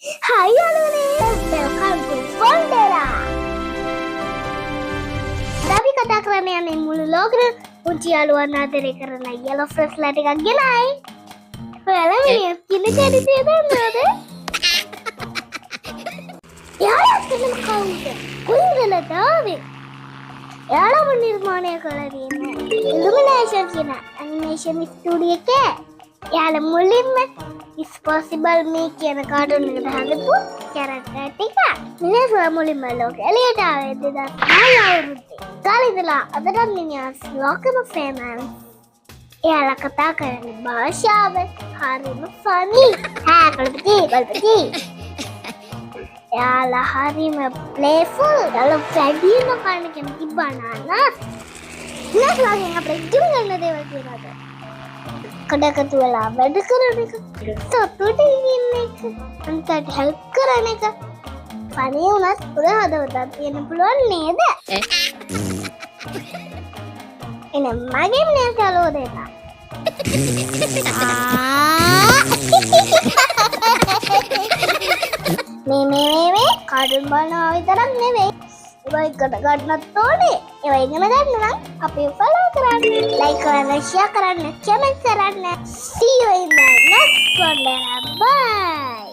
Hi යාළුවනේ, welcome to Fondera. අපි කතා කරන්න යන්නේ මුළු ලෝකෙම පුංචි යාළුවන් ආදරය කරන yellow freshලා ටිකක් ගෙනයි. ඔයාලා මේ කින චරිතය දන්නවද? යාළුවා කෙනෙක් කවුද? කොහෙන්ද ආවේ? යාළුවම නිර්මාණය කරලා තියෙන්නේ Illumination කියන animation studio එකේ. යාළුවා මුලින්ම It's possible me කියන කාටුන් එකට හදපු කැරක්ටර් ටික. මිනිස්සු මුලින්ම ලෝකෙ එළියට ආවේ 2009 අවුරුද්දේ. කාලේ ඉඳලා අදටත් මිනිහස් ලෝකෙම ෆේමස්. එයාලා කතා කරන භාෂාව හරිම ෆනි. කල්පති. එයාලා හරිම ප්ලේෆුල්. යාළුවා වැඩිම කන්න කැමති බනානා. මිනිස්සුගෙන් අපිට ඉගෙන ගන්න දේවල් තියෙනවා. කඩකතු වෙලා වැඩ කරන එක සතුට ඉන්න එක අන්තට හෙල්ප් කරන එක ෆනි වුණත් පුර හදවතක් තියෙන්න පුළුවන් නේද? එනම් මගේ නේද යාළුවෝ දෙන්නා. මේ කාටුන් බලනවා විතරක් නෙවෙයි. ඒවා එකට ගන්නත් ඕනේ. ඒවා ඉගෙන ගන්න නම් අපි follow කරන්න, like කරන්න, share කරන්න, comment කරන්න. See you in the next one. Bye.